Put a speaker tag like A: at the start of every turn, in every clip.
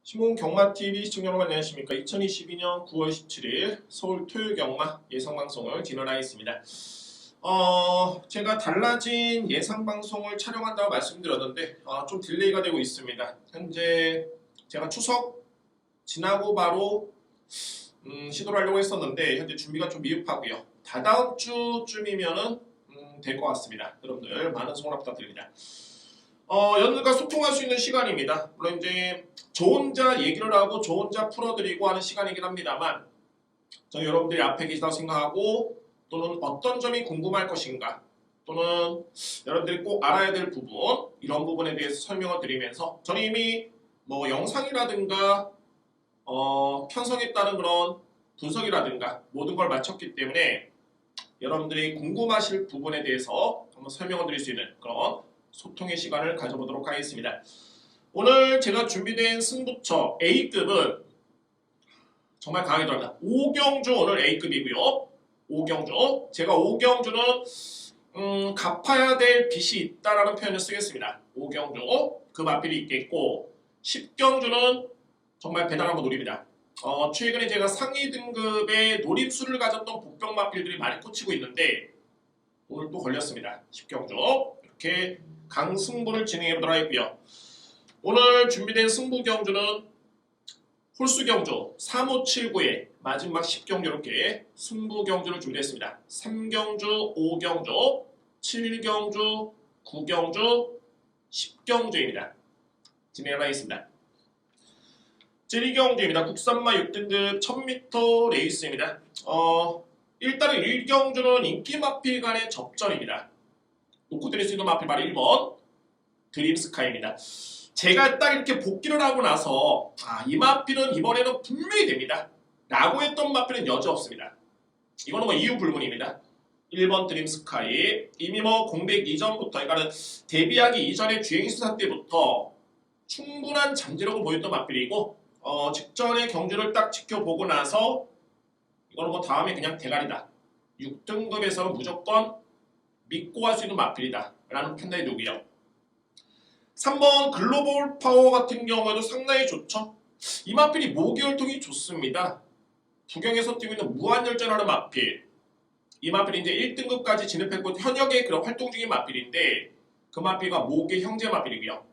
A: 신문 경마TV 시청자 여러분 안녕하십니까. 2022년 9월 17일 서울 토요경마 예상방송을 진행하겠습니다. 제가 달라진 예상방송을 촬영한다고 말씀드렸는데 좀 딜레이가 되고 있습니다. 현재 제가 추석 지나고 바로 시도를 하려고 했었는데 현재 준비가 좀 미흡하고요. 다다음 주쯤이면은 될 것 같습니다. 여러분들 많은 성원 부탁드립니다. 여러분들과 소통할 수 있는 시간입니다. 물론 이제 저 혼자 얘기를 하고 저 혼자 풀어드리고 하는 시간이긴 합니다만 저는 여러분들이 앞에 계시다고 생각하고 또는 어떤 점이 궁금할 것인가 또는 여러분들이 꼭 알아야 될 부분 이런 부분에 대해서 설명을 드리면서 저는 이미 뭐 영상이라든가 편성에 따른 그런 분석이라든가 모든 걸 마쳤기 때문에 여러분들이 궁금하실 부분에 대해서 한번 설명을 드릴 수 있는 그런 소통의 시간을 가져보도록 하겠습니다. 오늘 제가 준비된 승부처 A급은 정말 강하게 들어갑니다. 오경주 오늘 A급이고요. 오경주. 제가 오경주는 갚아야 될 빚이 있다라는 표현을 쓰겠습니다. 오경주. 그 마필이 있겠고 10경주는 정말 대단한 거 노립니다. 최근에 제가 상위 등급의 노림수를 가졌던 복병 마필들이 많이 꽂히고 있는데 오늘 또 걸렸습니다. 10경주. 이렇게 강승부를 진행해보도록 하겠고요. 오늘 준비된 승부 경주는 홀수 경주 3579의 마지막 10경주 이렇게 승부 경주를 준비했습니다. 3경주, 5경주, 7경주, 9경주, 10경주입니다. 진행하겠습니다. 제1경주입니다. 국산마 6등급 1000m 레이스입니다. 일단은 1경주는 인기 마필 간의 접전입니다. 놓고 드릴 수 있는 마필 바로 1번 드림스카이입니다. 제가 딱 이렇게 복귀를 하고 나서 이 마필은 이번에는 분명히 됩니다. 라고 했던 마필은 여지 없습니다. 이거는 뭐 이유 불문입니다. 1번 드림스카이 이미 뭐 공백 이전부터 그러니까 데뷔하기 이전의 주행수사 때부터 충분한 잠재력을 보였던 마필이고 직전의 경주를 딱 지켜보고 나서 이거는 뭐 다음에 그냥 대가리다. 6등급에서는 무조건 믿고 할 수 있는 마필이다 라는 판단이 되고요. 3번 글로벌 파워 같은 경우에도 상당히 좋죠. 이 마필이 모기혈통이 좋습니다. 부경에서 뛰고 있는 무한열전하는 마필. 이 마필이 이제 1등급까지 진입했고 현역에 그런 활동 중인 마필인데 그 마필과 모기 형제 마필이고요.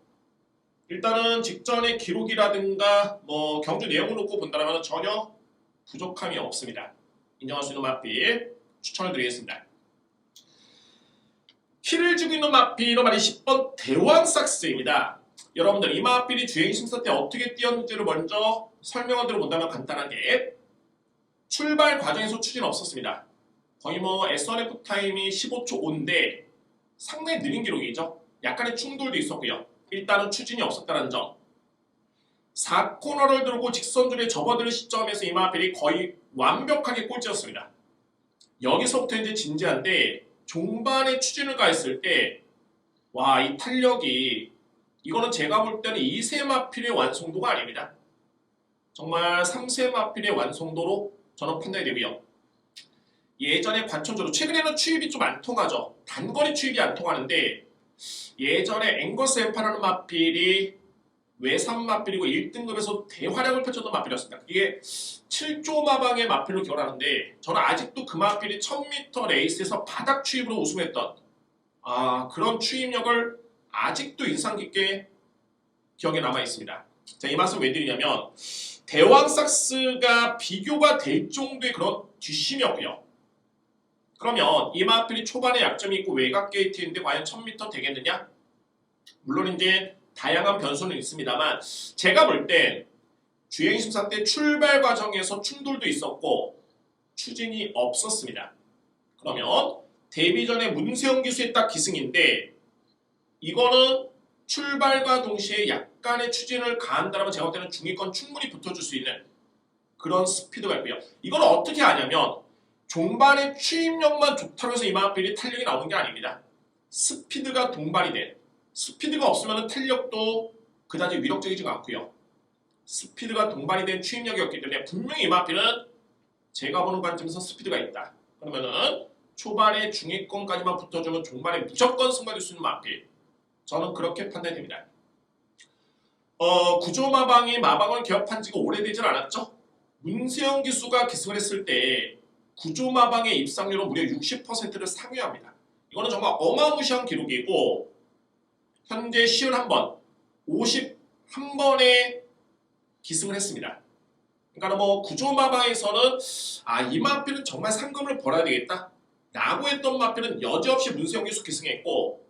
A: 일단은 직전의 기록이라든가 뭐 경주 내용을 놓고 본다면 전혀 부족함이 없습니다. 인정할 수 있는 마필 추천을 드리겠습니다. 키를 주고 있는 마필로 말이 10번 대왕삭스입니다. 여러분들 이 마필이 주행 심사 때 어떻게 뛰었는지를 먼저 설명을 들어본다면 간단하게 출발 과정에서 추진 없었습니다. 거의 뭐 S1F 타임이 15초 5인데 상당히 느린 기록이죠. 약간의 충돌도 있었고요. 일단은 추진이 없었다는 점. 4코너를 들고 직선줄에 접어드는 시점에서 이 마필이 거의 완벽하게 꼴찌였습니다. 여기서부터 이제 진지한데 종반에 추진을 가했을 때 와, 이 탄력이 이거는 제가 볼 때는 2세 마필의 완성도가 아닙니다. 정말 3세 마필의 완성도로 저는 판단이 되고요. 예전에 관천주로 최근에는 추입이 좀 안 통하죠. 단거리 추입이 안 통하는데 예전에 앵거스 엠파라는 마필이 외산 마필이고 1등급에서 대활약을 펼쳤던 마필이었습니다. 이게 7조 마방의 마필로 기억하는데 저는 아직도 그 마필이 1000m 레이스에서 바닥 추입으로 우승했던 그런 추입력을 아직도 인상 깊게 기억에 남아 있습니다. 자, 이 말씀 왜 드리냐면 대왕삭스가 비교가 될 정도의 그런 뒷심이었고요. 그러면 이 마필이 초반에 약점이 있고 외곽 게이트인데 과연 1000m 되겠느냐? 물론 이제 다양한 변수는 있습니다만 제가 볼 때 주행심사 때 출발 과정에서 충돌도 있었고 추진이 없었습니다. 그러면 데뷔 전에 문세영 기수의 딱 기승인데 이거는 출발과 동시에 약간의 추진을 가한다면 제가 볼 때는 중위권 충분히 붙어줄 수 있는 그런 스피드가 있고요. 이건 어떻게 하냐면 종반의 추입력만 좋다고 해서 이 마필이 탄력이 나오는 게 아닙니다. 스피드가 동반이 된 스피드가 없으면 탄력도 그다지 위력적이지가 않고요. 스피드가 동반이 된 추입력이었기 때문에 분명히 이 마필은 제가 보는 관점에서 스피드가 있다. 그러면은 초반에 중위권까지만 붙어주면 종반에 무조건 승부할 수 있는 마필. 저는 그렇게 판단됩니다. 구조마방이 마방을 개업한 지가 오래되질 않았죠. 문세영 기수가 기승을 했을 때 구조마방의 입상률은 무려 60%를 상회합니다. 이거는 정말 어마무시한 기록이고 현재 51번, 51번에 기승을 했습니다. 그러니까 뭐 구조마방에서는 이 마필은 정말 상금을 벌어야 되겠다 라고 했던 마필은 여지없이 문세영 기수 기승했고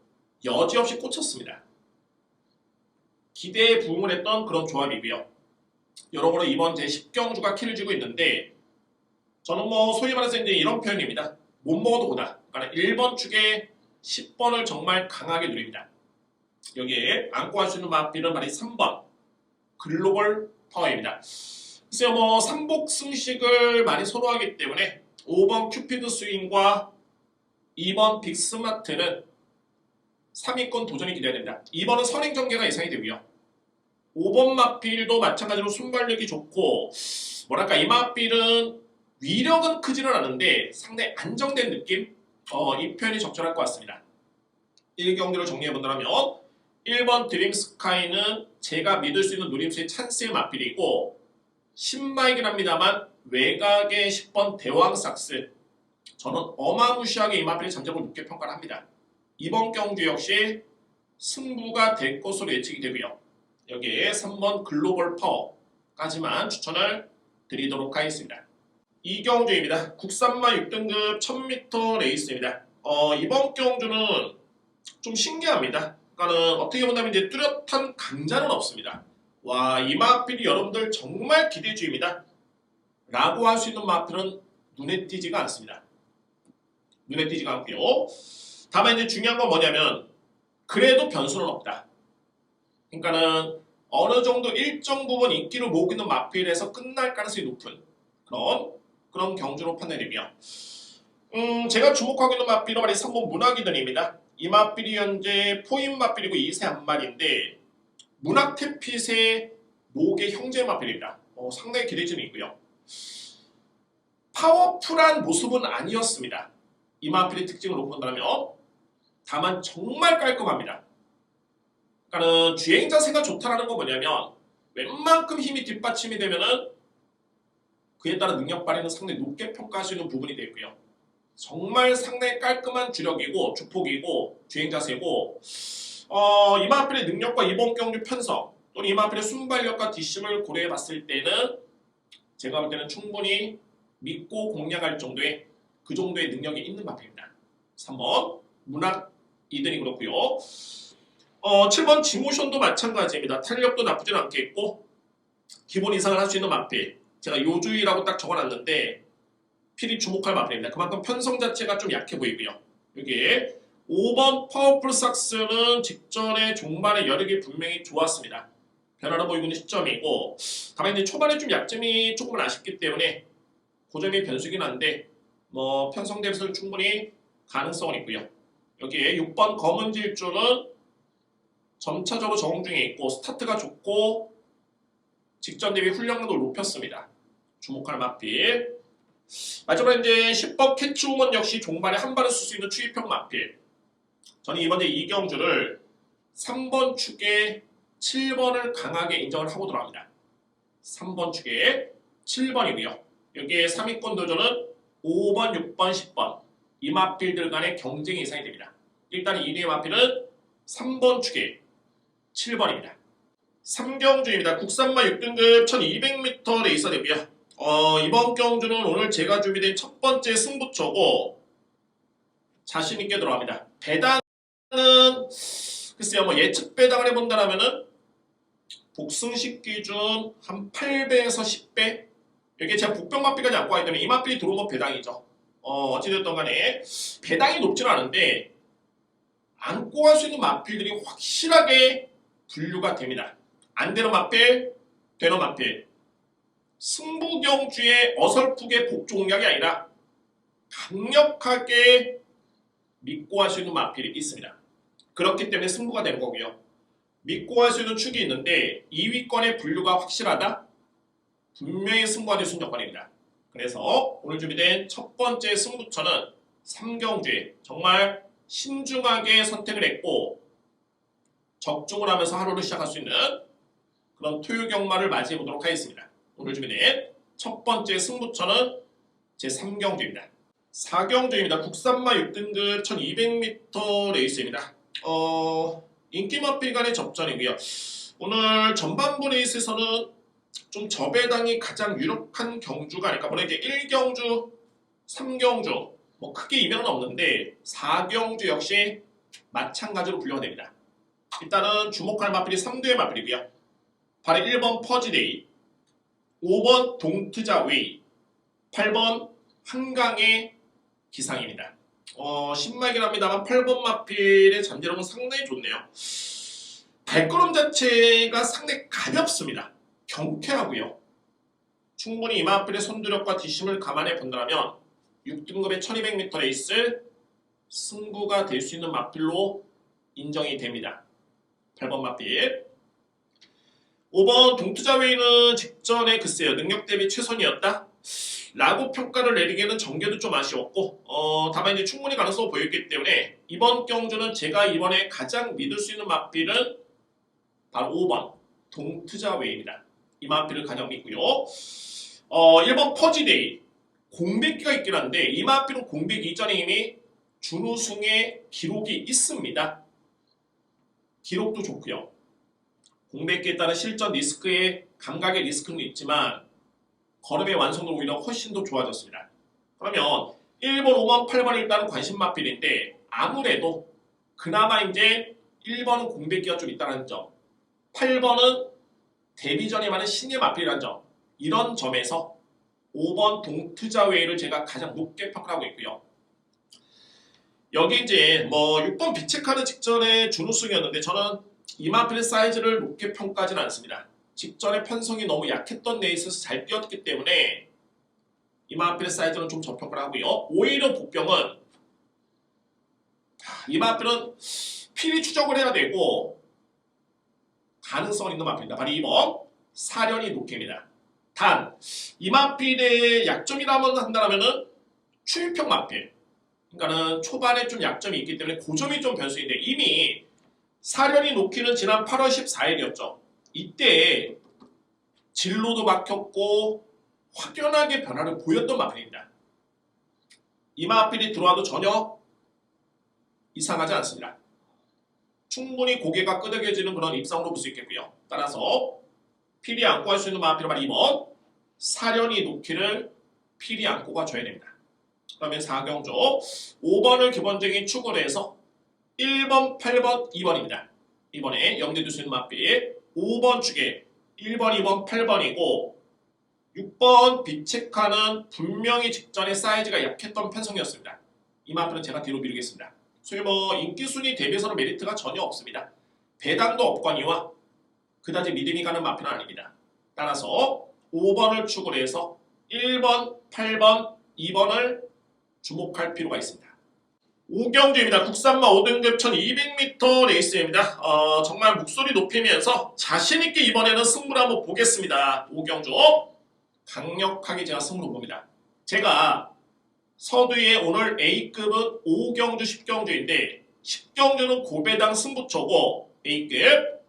A: 여지없이 꽂혔습니다. 기대에 부응을 했던 그런 조합이고요. 여러모로 이번 제10경주가 키를 쥐고 있는데 저는 뭐 소위 말해서 이제 이런 표현입니다. 못 먹어도 고다. 그러니까 1번 축에 10번을 정말 강하게 누립니다. 여기에 안고 할 수 있는 마필은 말이 3번 글로벌 파워입니다. 글쎄요 뭐 삼복 승식을 많이 선호하기 때문에 5번 큐피드 스윙과 2번 빅스마트는 3위권 도전이 기대됩니다. 2번은 선행전개가 예상이 되고요. 5번 마필도 마찬가지로 순발력이 좋고 뭐랄까 이 마필은 위력은 크지는 않은데 상당히 안정된 느낌? 이 표현이 적절할 것 같습니다. 1경기를 정리해본다면 1번 드림스카이는 제가 믿을 수 있는 누림수의 찬스의 마필이고 신마이긴 합니다만 외곽의 10번 대왕삭스 저는 어마무시하게 이 마필의 잠재력을 높게 평가를 합니다. 이번 경주 역시 승부가 될 것으로 예측이 되고요. 여기에 3번 글로벌 파워까지만 추천을 드리도록 하겠습니다. 이경주입니다. 국산마 6등급 1000m 레이스입니다. 이번 경주는 좀 신기합니다. 그러니까는 어떻게 본다면 이제 뚜렷한 강자는 없습니다. 와, 이 마필이 여러분들 정말 기대주입니다. 라고 할 수 있는 마필은 눈에 띄지가 않습니다. 눈에 띄지가 않고요. 다만 이제 중요한 건 뭐냐면 그래도 변수는 없다. 그러니까는 어느 정도 일정 부분 인기를 모으고 있는 마필에서 끝날 가능성이 높은 그런 경주로 판단되며 제가 주목하고 있는 마필은 말이 3번 문학이든입니다. 이 마필이 현재 포인 마필이고 2세 한 마리인데 문학태핏의 목의 형제 마필입니다. 상당히 기대치는 있고요. 파워풀한 모습은 아니었습니다. 이 마필의 특징을 놓고 본다면 다만 정말 깔끔합니다. 그러니까 주행 자세가 좋다라는 건 뭐냐면 웬만큼 힘이 뒷받침이 되면은 그에 따라 능력 발휘는 상당히 높게 평가할 수 있는 부분이 되고요. 정말 상당히 깔끔한 주력이고 주폭이고 주행 자세고 이마필의 능력과 이번 경주 편성 또는 이마필의 순발력과 뒷심을 고려해 봤을 때는 제가 볼 때는 충분히 믿고 공략할 정도의 그 정도의 능력이 있는 마필입니다. 3번 문학 2등이 그렇고요. 7번 지모션도 마찬가지입니다. 탄력도 나쁘진 않겠고 기본 이상을 할 수 있는 마필 제가 요주의라고 딱 적어놨는데 필히 주목할 마필입니다. 그만큼 편성 자체가 좀 약해 보이고요. 여기에 5번 파워풀 삭스는 직전에 종반의 여력이 분명히 좋았습니다. 변화를 보이고 있는 시점이고 다만 이제 초반에 좀 약점이 조금은 아쉽기 때문에 그 점이 변수긴 한데 뭐 편성 대비서는 충분히 가능성은 있고요. 여기에 6번 검은 질주는 점차적으로 적응 중에 있고 스타트가 좋고 직전 대비 훈련량도 높였습니다. 주목할 마필. 마지막으로 이제 10번 캐치우먼 역시 종반에 한 발을 쓸 수 있는 추입형 마필. 저는 이번 이경주를 3번 축에 7번을 강하게 인정을 하고 들어갑니다. 3번 축에 7번이고요. 여기에 3위권 도전은 5번, 6번, 10번 이 마필들 간의 경쟁이 예상이 됩니다. 일단 1위의 마필은 3번 축에 7번입니다. 3경주입니다. 국산마 6등급 1200m 레이서 되고요. 이번 경주는 오늘 제가 준비된 첫 번째 승부처고 자신있게 들어갑니다. 배당은 글쎄요 뭐 예측 배당을 해본다면은 복승식 기준 한 8배에서 10배 여기에 제가 복병마필까지 안고 가기 때문에 이 마필이 들어오면 배당이죠. 어찌됐든 간에 배당이 높지는 않은데 안고 갈 수 있는 마필들이 확실하게 분류가 됩니다. 안 되는 마필, 되는 마필. 승부경주의 어설프게 복종략이 아니라 강력하게 믿고 할 수 있는 마필이 있습니다. 그렇기 때문에 승부가 된 거고요. 믿고 할 수 있는 축이 있는데 2위권의 분류가 확실하다? 분명히 승부가 될 수 있는 조건입니다. 그래서 오늘 준비된 첫 번째 승부처는 3경주에 정말 신중하게 선택을 했고 적중을 하면서 하루를 시작할 수 있는 그런 토요 경마를 맞이해 보도록 하겠습니다. 오늘 준비된 첫 번째 승부처는 제3경주입니다. 4경주입니다. 국산마 6등급 1200m 레이스입니다. 인기 마필 간의 접전이고요. 오늘 전반부 레이스에서는 좀 저배당이 가장 유력한 경주가 아닐까. 물론 이제 1경주, 3경주 뭐 크게 이변은 없는데 4경주 역시 마찬가지로 분류가 됩니다. 일단은 주목할 마필이 3두의 마필이고요. 바로 1번 퍼지데이, 5번 동트자웨이, 8번 한강의 기상입니다. 신마이긴 합니다만 8번 마필의 잠재력은 상당히 좋네요. 발걸음 자체가 상당히 가볍습니다. 경쾌하고요. 충분히 이 마필의 선두력과 뒷심을 감안해 본다면 6등급의 1200m 레이스 승부가 될 수 있는 마필로 인정이 됩니다. 8번 마필. 5번 동투자웨이는 직전에 글쎄요 능력 대비 최선이었다 라고 평가를 내리기에는 전개도 좀 아쉬웠고 다만 이제 충분히 가능성을 보였기 때문에 이번 경주는 제가 이번에 가장 믿을 수 있는 마필은 바로 5번 동투자웨이입니다. 이 마필을 가장 믿고요. 1번 퍼지데이 공백기가 있긴 한데 이 마필은 공백 이전에 이미 준우승의 기록이 있습니다. 기록도 좋고요. 공백기에 따른 실전 리스크의 감각의 리스크는 있지만 걸음의 완성도 오히려 훨씬 더 좋아졌습니다. 그러면 1번, 5번, 8번 일단은 관심 마필인데 아무래도 그나마 이제 1번은 공백기가 좀 있다는 점, 8번은 데뷔 전에 많은 신예 마필이라는 점, 이런 점에서 5번 동투자웨이를 제가 가장 높게 평가하고 있고요. 여기 이제 뭐 6번 비책하는 직전에 준우승이었는데 저는 이 마필의 사이즈를 높게 평가하지는 않습니다. 직전에 편성이 너무 약했던 레이스에서 잘 뛰었기 때문에 이 마필의 사이즈는 좀 저평가를 하고요. 오히려 복병은 이 마필은 필히 추적을 해야 되고 가능성 있는 마필입니다. 바로 2번 사련이 녹입니다. 단 이 마필의 약점이라면 한다면은 추입형 마필. 그러니까는 초반에 좀 약점이 있기 때문에 그 점이 좀 변수인데 이미 사련이 놓기는 지난 8월 14일이었죠. 이때 진로도 막혔고 확연하게 변화를 보였던 마필입니다. 이 마필이 들어와도 전혀 이상하지 않습니다. 충분히 고개가 끄덕여지는 그런 입상으로 볼 수 있겠고요. 따라서 필히 안고 할 수 있는 마필은 바로 2번 사련이 놓기를 필히 안고 가줘야 됩니다. 그러면 4경주 5번을 기본적인 축으로 해서 1번, 8번, 2번입니다. 이번에 염두에 둘 수 있는 마필 5번 축에 1번, 2번, 8번이고 6번 비체카는 분명히 직전에 사이즈가 약했던 편성이었습니다. 이 마필은 제가 뒤로 미루겠습니다. 소위 뭐 인기순위 대비해서는 메리트가 전혀 없습니다. 배당도 없거니와 그다지 믿음이 가는 마필은 아닙니다. 따라서 5번을 축으로 해서 1번, 8번, 2번을 주목할 필요가 있습니다. 5경주입니다. 국산마 5등급 1200m 레이스입니다. 정말 목소리 높이면서 자신있게 이번에는 승부를 한번 보겠습니다. 5경주 강력하게 제가 승부를 봅니다. 제가 서두에 오늘 A급은 5경주 10경주인데 10경주는 고배당 승부처고 A급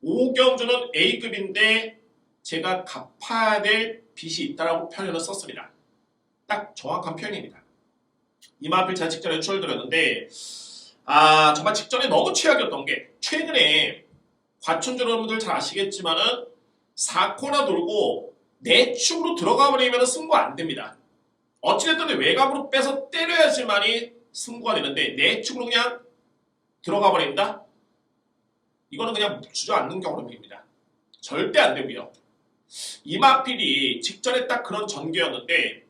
A: 5경주는 A급인데 제가 갚아야 될 빚이 있다라고 표현을 썼습니다. 딱 정확한 표현입니다. 이 마필 제가 직전에 추월드렸는데 정말 직전에 너무 최악이었던 게 최근에 과천주 여러분들 잘 아시겠지만은 4코나 돌고 내축으로 들어가 버리면 승부 안 됩니다. 어찌됐든 외곽으로 빼서 때려야지만이 승부가 되는데 내축으로 그냥 들어가 버린다? 이거는 그냥 주저앉는 경우입니다. 절대 안 되고요. 이 마필이 직전에 딱 그런 전개였는데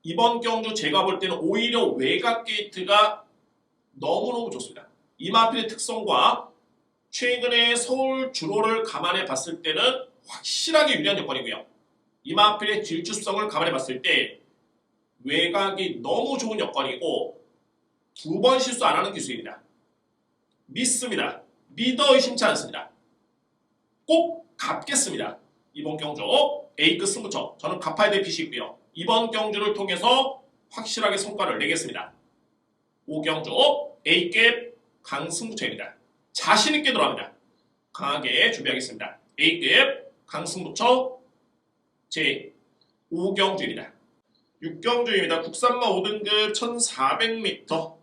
A: 이번 경주 제가 볼 때는 오히려 외곽 게이트가 너무너무 좋습니다. 이 마필의 특성과 최근에 서울 주로를 감안해 봤을 때는 확실하게 유리한 여건이고요. 이 마필의 질주성을 감안해 봤을 때 외곽이 너무 좋은 여건이고 2번 실수 안 하는 기술입니다. 믿습니다. 믿어 의심치 않습니다. 꼭 갚겠습니다. 이번 경주 A급 승부처 저는 갚아야 될 빚이 있고요. 이번 경주를 통해서 확실하게 성과를 내겠습니다. 5경주 A급 강승부처입니다. 자신있게 들어갑니다. 강하게 준비하겠습니다. A급 강승부처 제5경주입니다. 6경주입니다. 국산마 5등급 1400m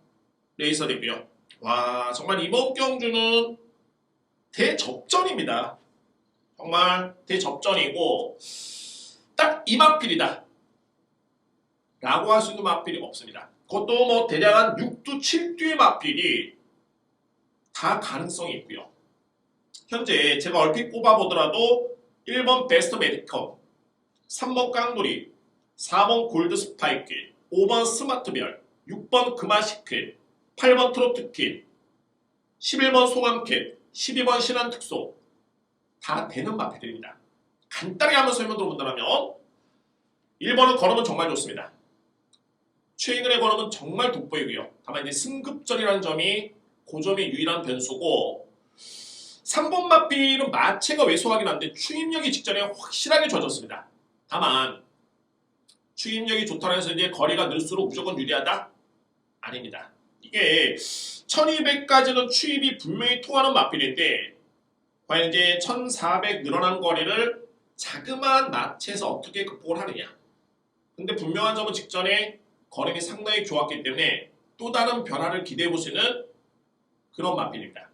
A: 레이서 되고요. 와, 정말 이번 경주는 대접전입니다. 정말 대접전이고 딱 이 마필이다 라고 할 수 있는 마필이 없습니다. 그것도 뭐 대략 한 6두 7두의 마필이 다 가능성이 있고요. 현재 제가 얼핏 꼽아보더라도 1번 베스트 메디컴, 3번 깡돌이, 4번 골드 스파이크, 5번 스마트별, 6번 금화시클, 8번 트로트킨, 11번 송암캣, 12번 신한특소 다 되는 마필들입니다. 간단하게 한번 설명 들어본다면 1번은 걸음은 정말 좋습니다. 최근의 걸음은 정말 돋보이고요. 다만 이제 승급전이라는 점이 그 점이 유일한 변수고 3번 마필은 마체가 왜소하긴 한데 추임력이 직전에 확실하게 좋아졌습니다. 다만 추임력이 좋다고 해서 이제 거리가 늘수록 무조건 유리하다? 아닙니다. 이게 1200까지는 추입이 분명히 통하는 마필인데 과연 이제 1400 늘어난 거리를 자그마한 마체에서 어떻게 극복을 하느냐. 근데 분명한 점은 직전에 걸음이 상당히 좋았기 때문에 또 다른 변화를 기대해 볼 수 있는 그런 마필입니다.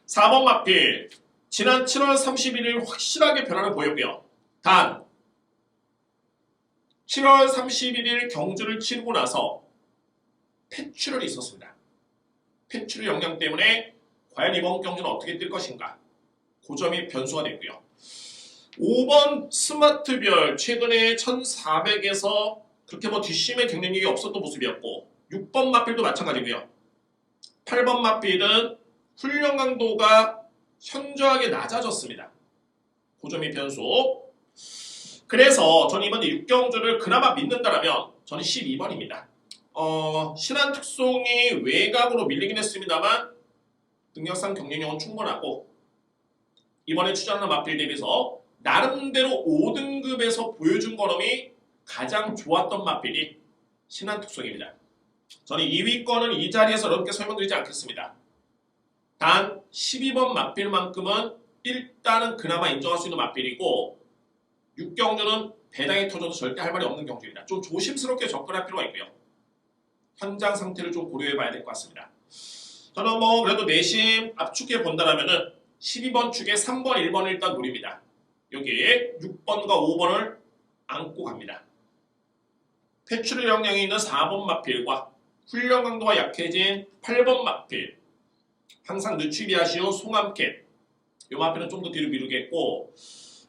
A: 4번 마필 지난 7월 31일 확실하게 변화를 보였고요. 단 7월 31일 경주를 치르고 나서 폐출혈이 있었습니다. 폐출혈 영향 때문에 과연 이번 경주는 어떻게 뛸 것인가 그 점이 변수가 됐고요. 5번 스마트별 최근에 1400에서 그렇게 뭐 뒷심의 경쟁력이 없었던 모습이었고 6번 마필도 마찬가지고요. 8번 마필은 훈련 강도가 현저하게 낮아졌습니다. 그 점이 변수. 그래서 저는 이번 6경주를 그나마 믿는다라면 저는 12번입니다. 신한특송이 외곽으로 밀리긴 했습니다만 능력상 경쟁력은 충분하고 이번에 출전하는 마필 대비해서 나름대로 5등급에서 보여준 걸음이 가장 좋았던 마필이 신한특송입니다. 저는 2위권은 이 자리에서 넓게 설명드리지 않겠습니다. 단 12번 마필만큼은 일단은 그나마 인정할 수 있는 마필이고 6경주는 배당이 터져도 절대 할 말이 없는 경주입니다. 좀 조심스럽게 접근할 필요가 있고요. 현장 상태를 좀 고려해 봐야 될 것 같습니다. 저는 뭐 그래도 내심 압축해 본다라면은 12번 축에 3번, 1번을 일단 노립니다. 여기에 6번과 5번을 안고 갑니다. 폐출혈 영향이 있는 4번 마필과 훈련 강도가 약해진 8번 마필, 항상 늦추기 아쉬운 송암캣, 이 마필은 좀 더 뒤로 미루겠고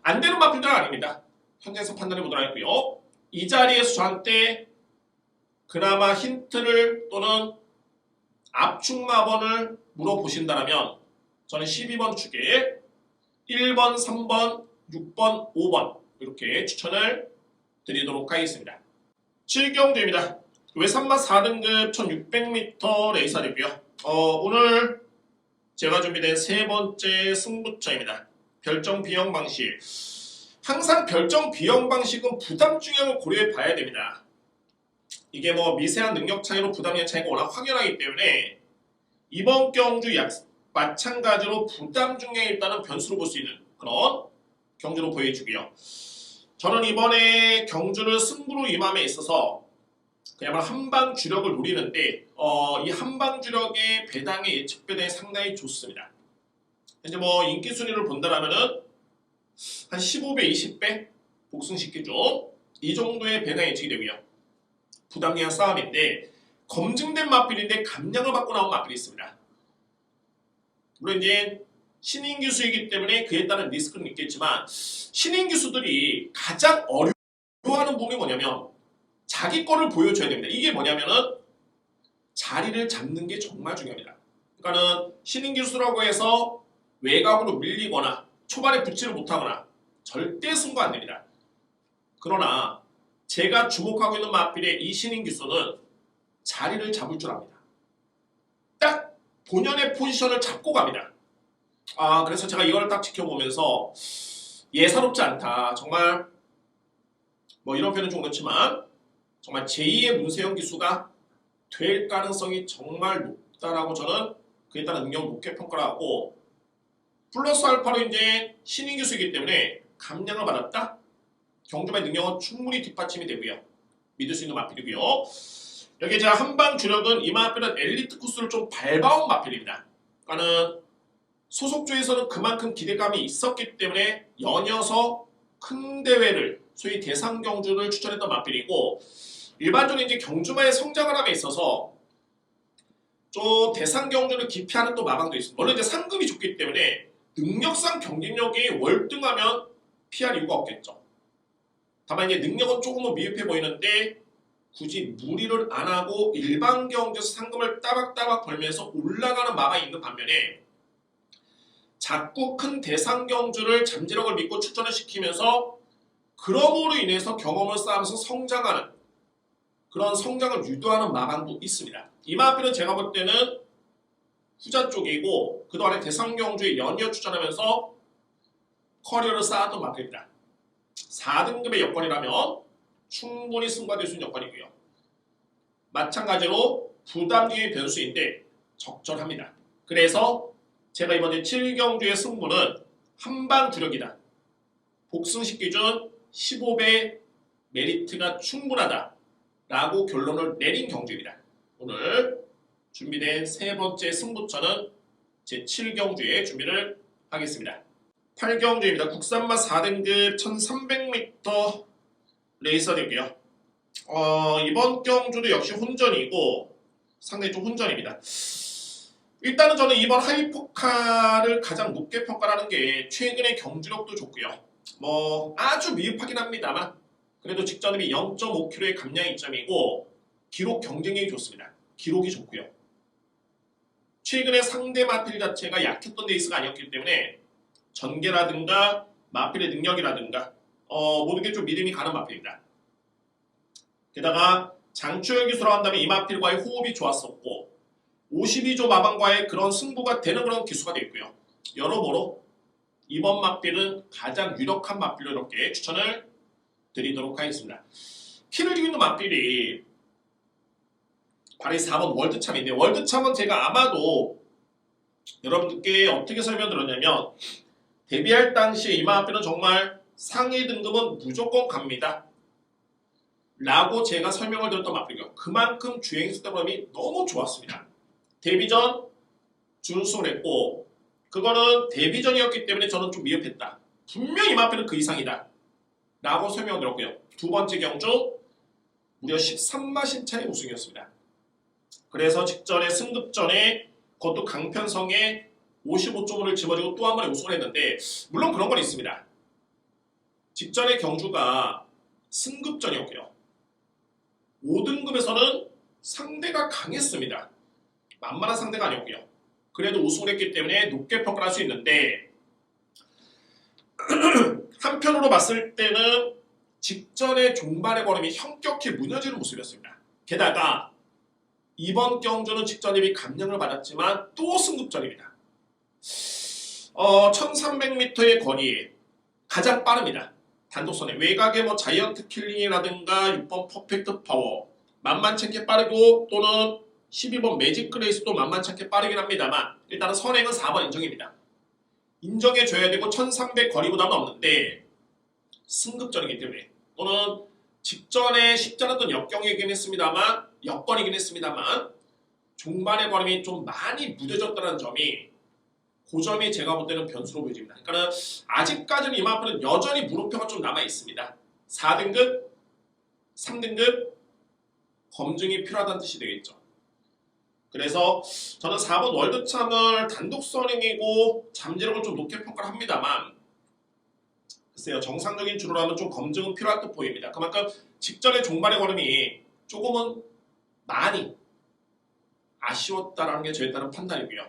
A: 안 되는 마필들은 아닙니다. 현장에서 판단해 보도록 하겠고요. 이 자리에서 저한테 그나마 힌트를 또는 압축 마번을 물어보신다면 저는 12번 축에 1번, 3번, 6번, 5번 이렇게 추천을 드리도록 하겠습니다. 7경주입니다. 외산마 4등급 1600m 레이서 되고요. 오늘 제가 준비된 세 번째 승부처입니다. 별정 비용 방식. 항상 별정 비용 방식은 부담 중량을 고려해 봐야 됩니다. 이게 뭐 미세한 능력 차이로 부담의 차이가 워낙 확연하기 때문에 이번 경주 마찬가지로 부담 중량에 일단은 변수로 볼 수 있는 그런 경주로 보여주고요. 저는 이번에 경주를 승부로 임함에 있어서 그야말로 한방 주력을 노리는데 이 한방 주력의 배당의 예측 배당이 상당히 좋습니다. 이제 뭐 인기 순위를 본다라면은 한 15배, 20배 복승시키죠. 이 정도의 배당 예측이 되고요. 부담량 싸움인데 검증된 마필인데 감량을 받고 나온 마필이 있습니다. 물론 이제 신인 기수이기 때문에 그에 따른 리스크는 있겠지만 신인 기수들이 가장 어려워하는 부분이 뭐냐면 자기 거를 보여줘야 됩니다. 이게 뭐냐면은 자리를 잡는 게 정말 중요합니다. 그러니까는 신인 기수라고 해서 외곽으로 밀리거나 초반에 붙지를 못하거나 절대 승부 안 됩니다. 그러나 제가 주목하고 있는 마필의 이 신인 기수는 자리를 잡을 줄 압니다. 딱 본연의 포지션을 잡고 갑니다. 그래서 제가 이걸 딱 지켜보면서 예사롭지 않다. 정말 뭐 이런 표현은 좀 그렇지만 정말 제2의 문세영 기수가 될 가능성이 정말 높다라고 저는 그에 따른 능력을 높게 평가를 하고 플러스 알파로 이제 신인 기수이기 때문에 감량을 받았다. 경주마의 능력은 충분히 뒷받침이 되고요. 믿을 수 있는 마필이고요. 여기 제가 한방 주력은 이 마필은 엘리트 코스를 좀 밟아온 마필입니다. 그러니까는 소속조에서는 그만큼 기대감이 있었기 때문에 연이어서 큰 대회를 소위 대상 경주를 추천했던 마필이고 일반적으로 이제 경주마의 성장을 함에 있어서 좀 대상 경주를 기피하는 또 마방도 있습니다. 물론 이제 상금이 좋기 때문에 능력상 경쟁력이 월등하면 피할 이유가 없겠죠. 다만 이제 능력은 조금은 미흡해 보이는데 굳이 무리를 안 하고 일반 경주에서 상금을 따박따박 벌면서 올라가는 마방이 있는 반면에 자꾸 큰 대상 경주를 잠재력을 믿고 출전을 시키면서 그럼으로 인해서 경험을 쌓으면서 성장하는 그런 성장을 유도하는 마방도 있습니다. 이 마필은 제가 볼 때는 후자 쪽이고 그동안에 대상 경주에 연이어 출전하면서 커리어를 쌓았던 마필입니다. 4등급의 여건이라면 충분히 승과될 수 있는 여건이고요. 마찬가지로 부담중의 변수인데 적절합니다. 그래서 제가 이번에 7경주의 승부는 한방 주력이다. 복승식 기준 15배 메리트가 충분하다. 라고 결론을 내린 경주입니다. 오늘 준비된 세 번째 승부처는 제 7경주에 준비를 하겠습니다. 8경주입니다. 국산마 4등급 1300m 레이서이고요. 이번 경주도 역시 혼전이고 상당히 좀 혼전입니다. 일단은 저는 이번 하이포카를 가장 높게 평가하는 게 최근의 경주력도 좋고요. 뭐 아주 미흡하긴 합니다만 그래도 직전임이 0.5kg의 감량 이점이고 기록 경쟁력이 좋습니다. 기록이 좋고요. 최근에 상대 마필 자체가 약했던 레이스가 아니었기 때문에 전개라든가 마필의 능력이라든가 모든 게 좀 믿음이 가는 마필입니다. 게다가 장초열 기수로 한다면 이 마필과의 호흡이 좋았었고 52조 마방과의 그런 승부가 되는 그런 기수가 되겠고요. 여러모로 이번 마필은 가장 유력한 마필로 이렇게 추천을 드리도록 하겠습니다. 키를 이기는 마필이 바로 4번 월드참인데 월드참은 제가 아마도 여러분들께 어떻게 설명드렸냐면 데뷔할 당시에 이 마필은 정말 상위 등급은 무조건 갑니다. 라고 제가 설명을 드렸던 마필이고요. 그만큼 주행수 때문에 너무 좋았습니다. 데뷔 전 준우승을 했고 그거는 데뷔 전이었기 때문에 저는 좀 미흡했다. 분명히 이 마필은 그 이상이다. 라고 설명을 드렸고요. 두 번째 경주 무려 13마신 차의 우승이었습니다. 그래서 직전에 승급전에 그것도 강편성에 55점을 집어주고 또 한 번에 우승을 했는데 물론 그런 건 있습니다. 직전의 경주가 승급전이었고요. 5등급에서는 상대가 강했습니다. 만만한 상대가 아니었고요. 그래도 우승을 했기 때문에 높게 평가를 할 수 있는데 한편으로 봤을 때는 직전의 종반의 걸음이 형격히 무너지는 모습이었습니다. 게다가 이번 경주는 직전 대비 감량을 받았지만 또 승급전입니다. 1300m의 거리 가장 빠릅니다. 단독선에 외곽의 뭐 자이언트 킬링이라든가 6번 퍼펙트 파워 만만치 않게 빠르고 또는 12번 매직 그레이스도 만만치 않게 빠르긴 합니다만 일단은 선행은 4번 인정입니다. 인정해줘야 되고 1300 거리보다는 없는데 승급전이기 때문에 또는 직전에 쉽지 않았던 역경이긴 했습니다만 여건이긴 했습니다만 종반의 걸음이 좀 많이 무뎌졌다는 점이 그 점이 제가 볼 때는 변수로 보여집니다. 그러니까 아직까지는 이 마필은 여전히 물음표가 좀 남아 있습니다. 4등급, 3등급 검증이 필요하다는 뜻이 되겠죠. 그래서 저는 4번 월드참을 단독 선행이고 잠재력을 좀 높게 평가를 합니다만 글쎄요 정상적인 주로라면 좀 검증은 필요할 듯 보입니다. 그만큼 직전의 종반의 걸음이 조금은 많이 아쉬웠다라는 게 저에 따른 판단이고요.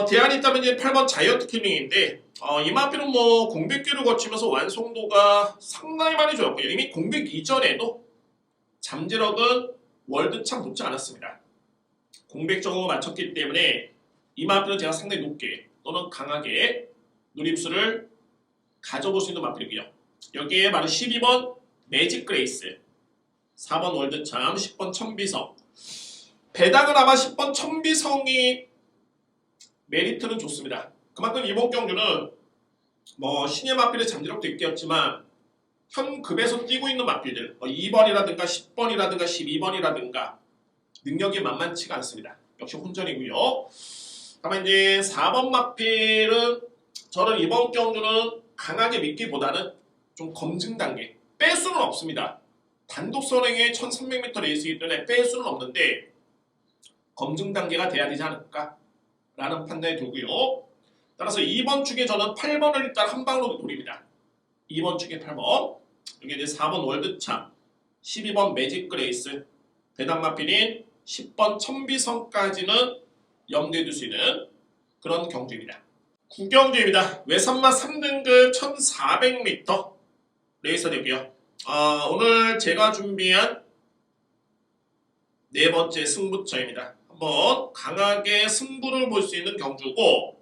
A: 대안이 있다면 이제 8번 자이언트 킬링인데 이 마필은 뭐 공백기를 거치면서 완성도가 상당히 많이 좋았고요. 이미 공백 이전에도 잠재력은 월드참 높지 않았습니다. 공백 적응을 마쳤기 때문에 이 마필은 제가 상당히 높게 또는 강하게 누림수를 가져볼 수 있는 마필이고요. 여기에 바로 12번 매직 그레이스, 4번 월드참, 10번 천비성. 배당은 아마 10번 천비성이 메리트는 좋습니다. 그만큼 이번 경주는 뭐 신예 마필의 잠재력도 있겠지만 현 급에서 뛰고 있는 마필들 2번이라든가 10번이라든가 12번이라든가 능력이 만만치가 않습니다. 역시 혼전이고요. 다만 이제 4번 마필은 저는 이번 경주는 강하게 믿기보다는 좀 검증 단계 뺄 수는 없습니다. 단독 선행의 1300m 레이스이기 때문에 뺄 수는 없는데 검증 단계가 돼야 되지 않을까라는 판단이 들고요. 따라서 2번 축에 저는 8번을 일단 한 방으로 노립니다. 2번 축에 8번. 여기 이제 4번 월드참, 12번 매직 그레이스, 배당 마필인 10번 천비성까지는 염두에 둘 수 있는 그런 경주입니다. 구경주입니다. 외산마 3등급 1400m 레이서 되고요. 오늘 제가 준비한 네 번째 승부처입니다. 한번 강하게 승부를 볼 수 있는 경주고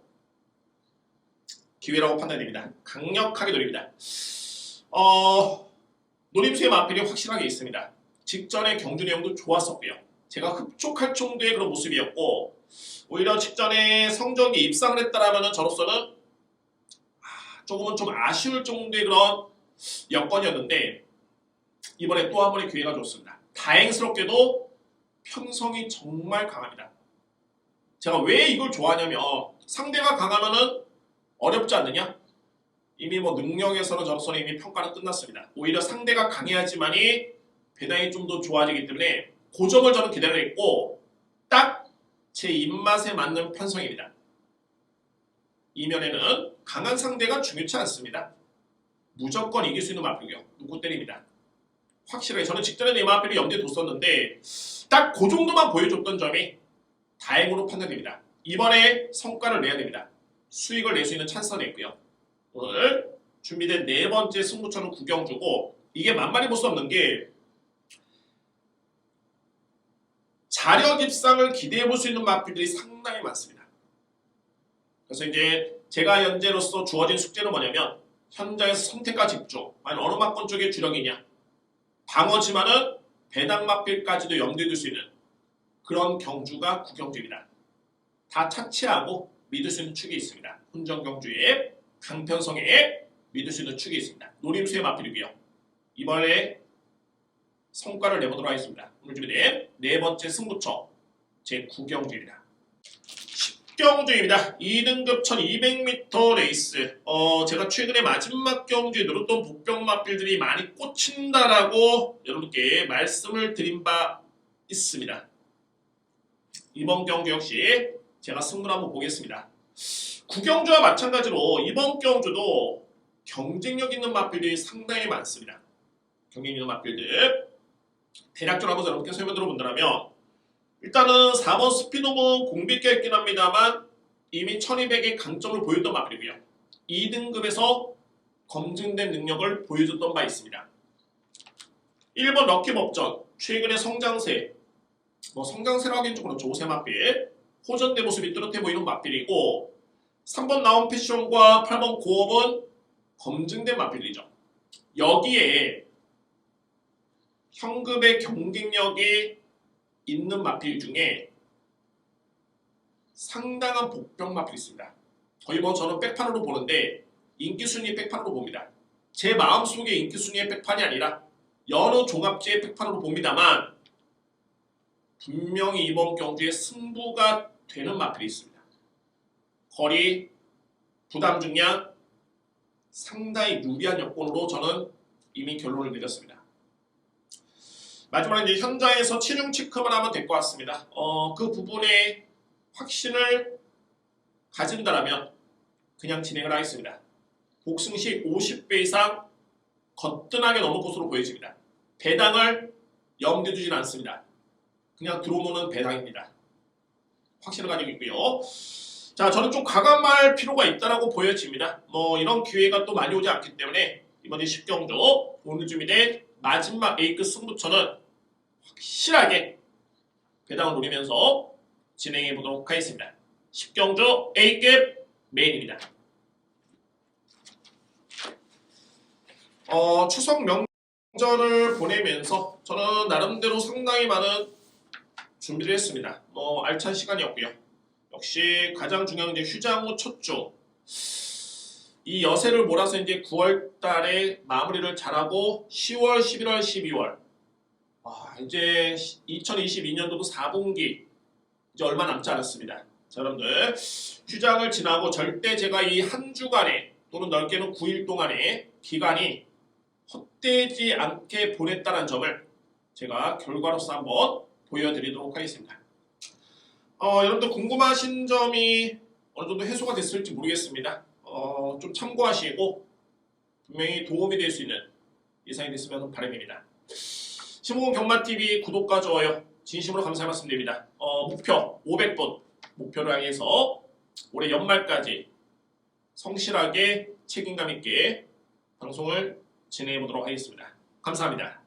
A: 기회라고 판단됩니다. 강력하게 노립니다. 노림수의 마필이 확실하게 있습니다. 직전의 경주 내용도 좋았었고요. 제가 흡족할 정도의 그런 모습이었고 오히려 직전에 성적이 입상을 했다라면 저로서는 조금은 좀 아쉬울 정도의 그런 여건이었는데 이번에 또 한 번의 기회가 좋습니다. 다행스럽게도 편성이 정말 강합니다. 제가 왜 이걸 좋아하냐면 상대가 강하면은 어렵지 않느냐? 이미 뭐 능력에서는 저로서는 이미 평가는 끝났습니다. 오히려 상대가 강해야지만이 배당이 좀 더 좋아지기 때문에 그 점을 저는 기대를 했고 딱 제 입맛에 맞는 편성입니다. 이 면에는 강한 상대가 중요치 않습니다. 무조건 이길 수 있는 마필이요. 누구 때립니다. 확실하게 저는 직전에 이 마필을 염두에 뒀었는데 딱 그 정도만 보여줬던 점이 다행으로 판단됩니다. 이번에 성과를 내야 됩니다. 수익을 낼 수 있는 찬스가 냈고요. 오늘 준비된 네 번째 승부처는 구경주고 이게 만만히 볼 수 없는 게 자력 입상을 기대해 볼 수 있는 마필들이 상당히 많습니다. 그래서 이제 제가 현재로서 주어진 숙제는 뭐냐면 현장에서 선택과 집중, 아니 어느 마권 쪽에 주력이냐 방어지만은 배당 마필까지도 염두에 둘 수 있는 그런 경주가 구경주입니다. 다 차치하고 믿을 수 있는 축이 있습니다. 혼전경주에 강편성에 믿을 수 있는 축이 있습니다. 노림수의 마필이고요. 이번에 성과를 내보도록 하겠습니다. 오늘 준비된 네 번째 승부처 제9경주입니다. 10경주입니다. 2등급 1200m 레이스. 제가 최근에 마지막 경주에 노렸던 복병 마필들이 많이 꽂힌다라고 여러분께 말씀을 드린 바 있습니다. 이번 경주 역시 제가 승부를 한번 보겠습니다. 9경주와 마찬가지로 이번 경주도 경쟁력 있는 마필들이 상당히 많습니다. 경쟁력 있는 마필들 대략적으로 한번 여러분께 설명드려 본다면 일단은 4번 스피노는 공백기가 있긴 합니다만 이미 1200의 강점을 보였던 마필이고요. 2등급에서 검증된 능력을 보여줬던 바 있습니다. 1번 럭키법전 최근의 성장세 성장세라고 하기엔 좀 그렇죠. 5세 마필 호전대 모습이 뚜렷해 보이는 마필이고 3번 나온 패션과 8번 고업은 검증된 마필이죠. 여기에 현급의 경쟁력이 있는 마필 중에 상당한 복병 마필이 있습니다. 거의 뭐 저는 백판으로 보는데 인기순위 백판으로 봅니다. 제 마음속에 인기순위의 백판이 아니라 여러 종합제의 백판으로 봅니다만 분명히 이번 경주에 승부가 되는 마필이 있습니다. 거리, 부담 중량 상당히 유리한 여건으로 저는 이미 결론을 내렸습니다. 마지막으로 이제 현장에서 체중 체크만 하면 될 것 같습니다. 그 부분에 확신을 가진다면 그냥 진행을 하겠습니다. 복승시 50배 이상 거뜬하게 넘을 것으로 보여집니다. 배당을 염두에 두진 않습니다. 그냥 들어오는 배당입니다. 확신을 가지고 있고요. 자, 저는 좀 과감할 필요가 있다고 보여집니다. 이런 기회가 또 많이 오지 않기 때문에 이번 10경주 오늘 준비된 마지막 A급 승부처는 확실하게 배당을 노리면서 진행해 보도록 하겠습니다. 10경주 A급 메인입니다. 추석 명절을 보내면서 저는 나름대로 상당히 많은 준비를 했습니다. 알찬 시간이었고요. 역시 가장 중요한 게 휴장 후 첫 주 이 여세를 몰아서 이제 9월 달에 마무리를 잘하고 10월, 11월, 12월 이제 2022년도도 4분기 이제 얼마 남지 않았습니다. 자, 여러분들 휴장을 지나고 절대 제가 이 한 주간에 또는 넓게는 9일 동안의 기간이 헛되지 않게 보냈다는 점을 제가 결과로서 한번 보여드리도록 하겠습니다. 여러분들 궁금하신 점이 어느 정도 해소가 됐을지 모르겠습니다. 좀 참고하시고 분명히 도움이 될 수 있는 예상이 됐으면 바람입니다. 신보건 경마TV 구독과 좋아요 진심으로 감사의 말씀드립니다. 목표 500분 목표를 향해서 올해 연말까지 성실하게 책임감 있게 방송을 진행해 보도록 하겠습니다. 감사합니다.